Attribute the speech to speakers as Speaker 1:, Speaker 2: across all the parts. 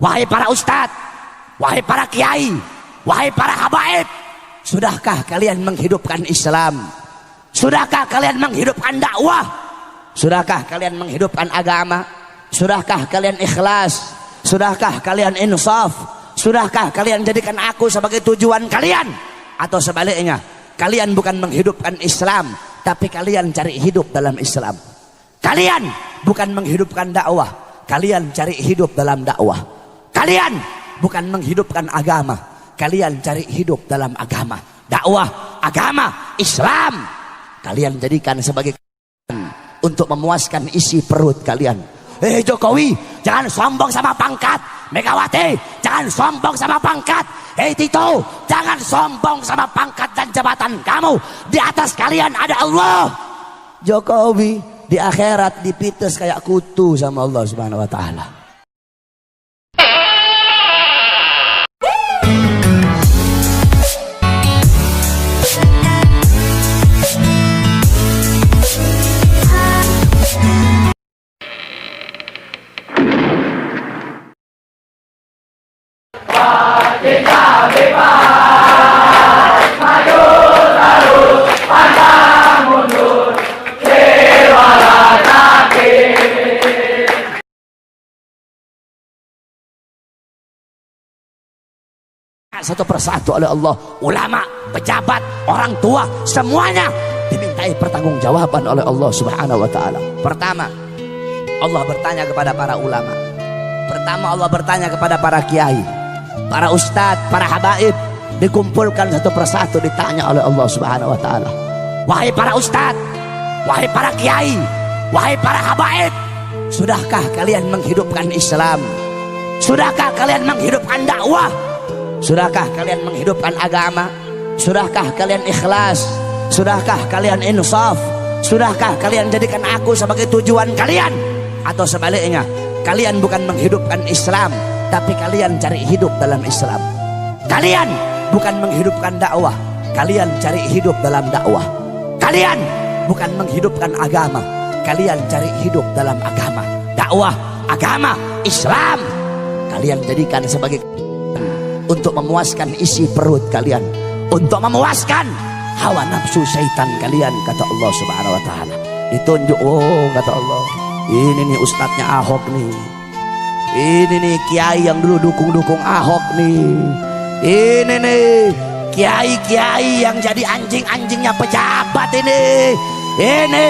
Speaker 1: wahai para ustadz, wahai para kiai, wahai para habaib, sudahkah kalian menghidupkan Islam? Sudahkah kalian menghidupkan dakwah? Sudahkah kalian menghidupkan agama? Sudahkah kalian ikhlas? Sudahkah kalian insaf? Sudahkah kalian jadikan aku sebagai tujuan kalian? Atau sebaliknya, kalian bukan menghidupkan Islam, tapi kalian cari hidup dalam Islam. Kalian bukan menghidupkan dakwah, kalian cari hidup dalam dakwah. Kalian bukan menghidupkan agama, kalian cari hidup dalam agama. Dakwah, agama, Islam kalian jadikan sebagai untuk memuaskan isi perut kalian. Jokowi, jangan sombong sama pangkat. Megawati, jangan sombong sama pangkat. Tito, jangan sombong sama pangkat dan jabatan kamu. Di atas kalian ada Allah. Jokowi di akhirat dipites kayak kutu sama Allah Subhanahu wa taala.
Speaker 2: Kita bebas, maju terus, pantang mundur, lewatlah kaki.
Speaker 1: Satu persatu oleh Allah, ulama, pejabat, orang tua, semuanya dimintai pertanggungjawaban oleh Allah Subhanahu wa taala. Pertama, Allah bertanya kepada para ulama. Pertama, Allah bertanya kepada para kiai, para ustadz, para habaib, dikumpulkan satu persatu, ditanya oleh Allah Subhanahu wa taala. Wahai para ustadz, wahai para kiai, wahai para habaib, sudahkah kalian menghidupkan Islam? Sudahkah kalian menghidupkan dakwah? Sudahkah kalian menghidupkan agama? Sudahkah kalian ikhlas? Sudahkah kalian insaf? Sudahkah kalian jadikan aku sebagai tujuan kalian? Atau sebaliknya, kalian bukan menghidupkan Islam, tapi kalian cari hidup dalam Islam. Kalian bukan menghidupkan dakwah, kalian cari hidup dalam dakwah. Kalian bukan menghidupkan agama, kalian cari hidup dalam agama. Dakwah, agama, Islam kalian jadikan sebagai untuk memuaskan isi perut kalian, untuk memuaskan hawa nafsu syaitan kalian, kata Allah Subhanahu wa taala. Ditunjuk, oh kata Allah, ini nih ustadznya Ahok nih. Ini nih kiai yang dulu dukung Ahok nih. Ini nih kiai-kiai yang jadi anjing-anjingnya pejabat ini. Ini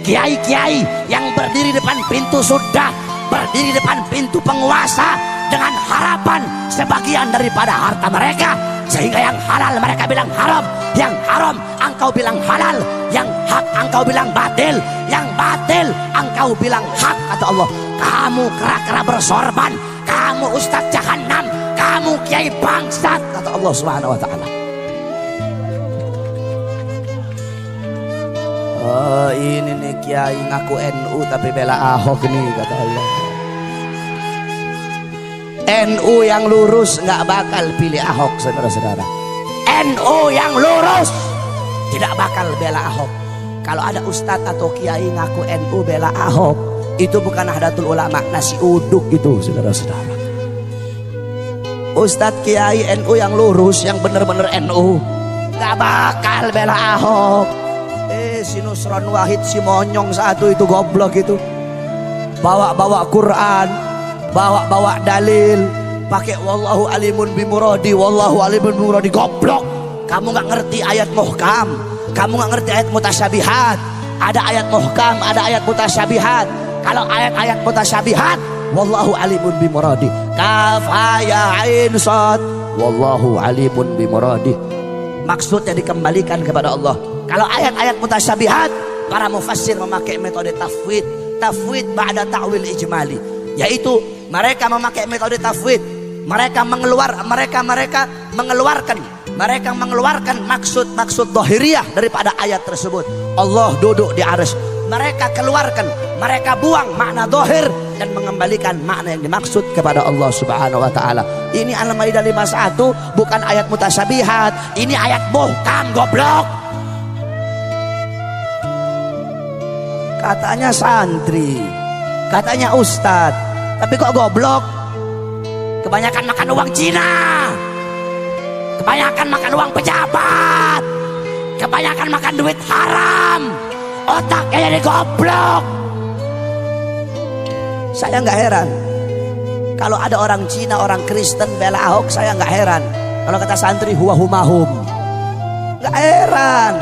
Speaker 1: kiai-kiai yang berdiri depan pintu surga, berdiri depan pintu penguasa dengan harapan sebagian daripada harta mereka, sehingga yang halal mereka bilang haram, yang haram engkau bilang halal, yang hak engkau bilang batil, yang batil engkau bilang hak, kata Allah. Kamu kera-kera bersorban, kamu ustadz jahanam, kamu kiai bangsat, kata Allah Subhanahu wa taala. Oh, ini nih kiai ngaku NU tapi bela Ahok nih, kata Allah. NU yang lurus nggak bakal pilih Ahok, saudara-saudara. NU yang lurus tidak bakal bela Ahok. Kalau ada ustadz atau kiai ngaku NU bela Ahok, itu bukan Nahdlatul Ulama, nasi uduk itu, saudara-saudara. Ustadz kiai NU yang lurus, yang bener-bener NU, nggak bakal bela Ahok. Si Nusron Wahid, si monyong satu itu, goblok itu, bawa-bawa Quran, bawa-bawa dalil, pakai wallahu alimun bimuradi, wallahu alimun bimuradi, goblok. Kamu nggak ngerti ayat muhkam, kamu nggak ngerti ayat mutasyabihat. Ada ayat muhkam, ada ayat mutasyabihat. Kalau ayat-ayat mutasyabihat, wallahu alimun bimuradi, kaf ha ya ain sad, wallahu alimun bimuradi, maksudnya dikembalikan kepada Allah. Kalau ayat-ayat mutasyabihat, para mufassir memakai metode tafwid, tafwid ba'da ta'wil ijmali, yaitu mereka memakai metode tafwid. Mereka mengeluarkan maksud-maksud dhahiriyah daripada ayat tersebut. Allah duduk di arsy. Mereka keluarkan, mereka buang makna dhahir dan mengembalikan makna yang dimaksud kepada Allah Subhanahu wa taala. Ini Al-Maidah 51, bukan ayat mutasyabihat. Ini ayat muhkam, goblok. Katanya santri, katanya ustadz, tapi kok goblok? Kebanyakan makan uang Cina, kebanyakan makan uang pejabat, kebanyakan makan duit haram, otaknya jadi goblok. Saya nggak heran kalau ada orang Cina, orang Kristen bela Ahok, saya nggak heran. Kalau kata santri huwa humahum, nggak heran.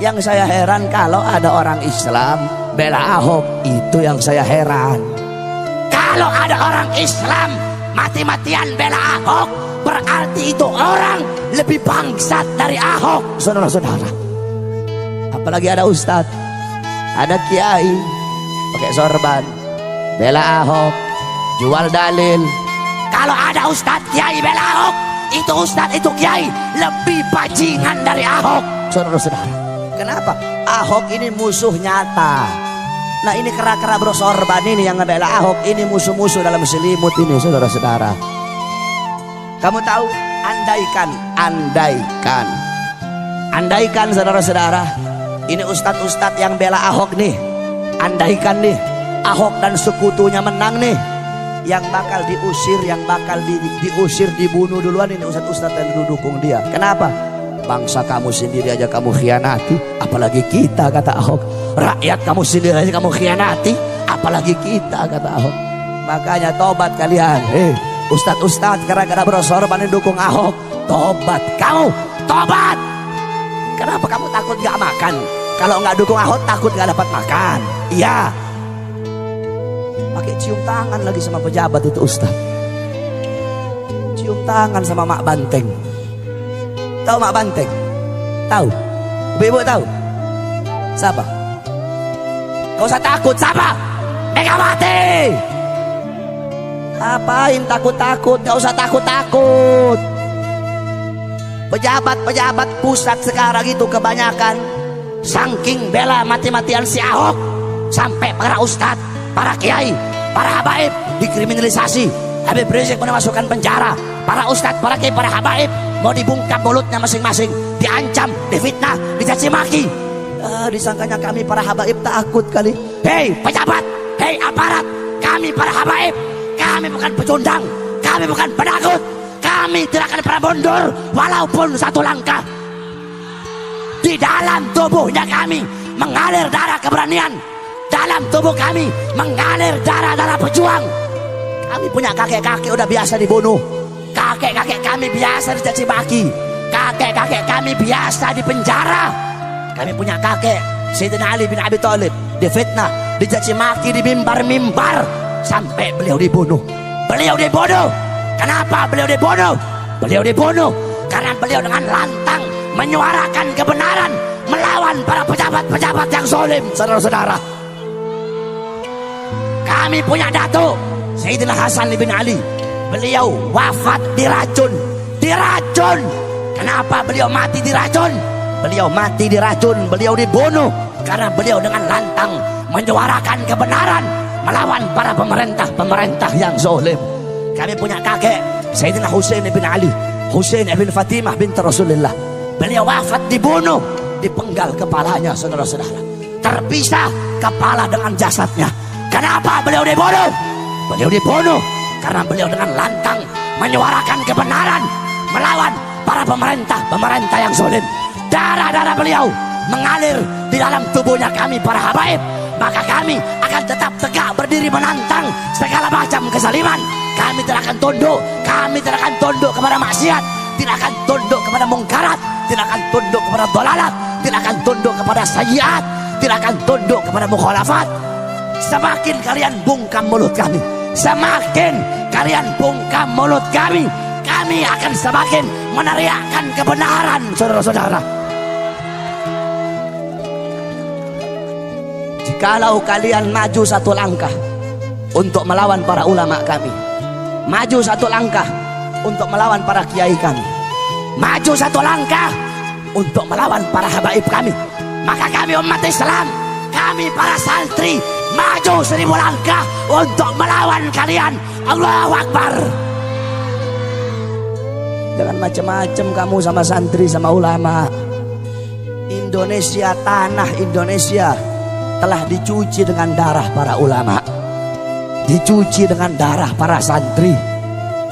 Speaker 1: Yang saya heran kalau ada orang Islam bela Ahok, itu yang saya heran. Kalau ada orang Islam mati-matian bela Ahok, berarti itu orang lebih bangsat dari Ahok, saudara-saudara. Apalagi ada ustadz, ada kiai pakai sorban bela Ahok, jual dalil. Kalau ada ustadz kiai bela Ahok, itu ustadz, itu kiai lebih bajingan dari Ahok, saudara-saudara. Kenapa? Ahok ini musuh nyata. Nah ini kera-kera bersorban ini yang ngebela Ahok, ini musuh-musuh dalam selimut ini, saudara-saudara. Kamu tahu, andaikan saudara-saudara, ini ustadz-ustadz yang bela Ahok nih, andaikan nih Ahok dan sekutunya menang nih, yang bakal diusir, yang bakal diusir, dibunuh duluan ini ustadz-ustadz yang didukung dia. Kenapa? Bangsa kamu sendiri aja kamu khianati, apalagi kita, kata Ahok. Rakyat kamu sendiri aja kamu khianati, apalagi kita, kata Ahok. Makanya tobat kalian, ustadz-ustadz gara-gara bersorban dukung Ahok, tobat kamu, tobat. Kenapa kamu takut gak makan? Kalau nggak dukung Ahok takut gak dapat makan? Iya. Pakai cium tangan lagi sama pejabat itu ustadz, cium tangan sama Mak Banteng. Tahu Mak Banteng? Tahu? Ibu-ibu tahu? Siapa? Gak usah takut, siapa? Megawati. Apain takut-takut? Gak usah takut-takut. Pejabat-pejabat pusat sekarang itu kebanyakan saking bela mati-matian si Ahok, sampai para ustadz, para kiai, para habaib dikriminalisasi. Habib Rizik mau dimasukkan penjara. Para ustadz, para kiai, para habaib mau dibungkam mulutnya masing-masing, diancam, difitnah, dicaci maki. Disangkanya kami para habaib takut kali. Hei pejabat, hei aparat, kami para habaib, kami bukan pecundang, kami bukan penakut, kami tidak akan pernah mundur walaupun satu langkah. Di dalam tubuhnya kami mengalir darah keberanian, dalam tubuh kami mengalir darah-darah pejuang. Kami punya kakek-kakek udah biasa dibunuh, kakek-kakek kami biasa dicaci maki, kakek-kakek kami biasa dipenjara. Kami punya kakek Sayyidina Ali bin Abi Thalib difitnah, dicaci maki di mimbar-mimbar sampai beliau dibunuh. Beliau dibunuh. Kenapa beliau dibunuh? Beliau dibunuh karena beliau dengan lantang menyuarakan kebenaran melawan para pejabat-pejabat yang zalim, saudara-saudara. Kami punya datuk Sayyidina Hasan bin Ali, beliau wafat diracun. Diracun. Kenapa beliau mati diracun? Beliau mati diracun, beliau dibunuh karena beliau dengan lantang menyuarakan kebenaran melawan para pemerintah-pemerintah yang zalim. Kami punya kakek Sayyidina Husain bin Ali, Husain bin Fatimah binti Rasulullah. Beliau wafat dibunuh, dipenggal kepalanya, saudara-saudara. Terpisah kepala dengan jasadnya. Kenapa beliau dibunuh? Beliau dibunuh karena beliau dengan lantang menyuarakan kebenaran melawan para pemerintah yang zalim. Darah-darah beliau mengalir di dalam tubuhnya kami para habaib. Maka kami akan tetap tegak berdiri menantang segala macam kezaliman. Kami tidak akan tunduk. Kami tidak akan tunduk kepada maksiat, tidak akan tunduk kepada mungkarat, tidak akan tunduk kepada dolalat, tidak akan tunduk kepada sayyiat, tidak akan tunduk kepada mukhalafat. Semakin kalian bungkam mulut kami, semakin kalian bungkam mulut kami akan semakin meneriakkan kebenaran, saudara-saudara. Jikalau kalian maju satu langkah untuk melawan para ulama kami, maju satu langkah untuk melawan para kiai kami, maju satu langkah untuk melawan para habaib kami, maka kami umat Islam, kami para santri maju 1000 langkah untuk melawan kalian. Allahu Akbar. Jangan macam-macam kamu sama santri, sama ulama. Indonesia, tanah Indonesia telah dicuci dengan darah para ulama, dicuci dengan darah para santri,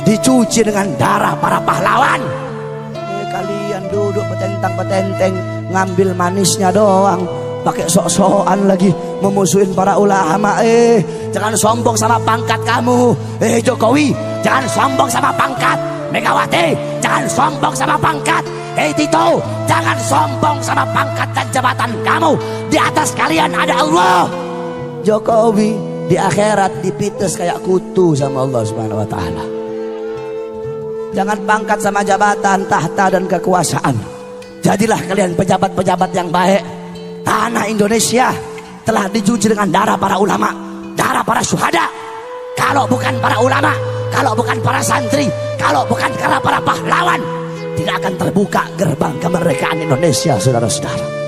Speaker 1: dicuci dengan darah para pahlawan. Kalian duduk petentang-petenteng, ngambil manisnya doang, pakai sok-sokan lagi memusuhin para ulama. Jangan sombong sama pangkat kamu. Jokowi, jangan sombong sama pangkat. Megawati, jangan sombong sama pangkat. Tito, jangan sombong sama pangkat dan jabatan kamu. Di atas kalian ada Allah. Jokowi di akhirat dipites kayak kutu sama Allah Subhanahu wa taala. Jangan pangkat sama jabatan, tahta dan kekuasaan. Jadilah kalian pejabat-pejabat yang baik. Tanah Indonesia telah dicuci dengan darah para ulama, darah para syuhada. Kalau bukan para ulama, kalau bukan para santri, kalau bukan karena para pahlawan, tidak akan terbuka gerbang kemerdekaan Indonesia, saudara-saudara.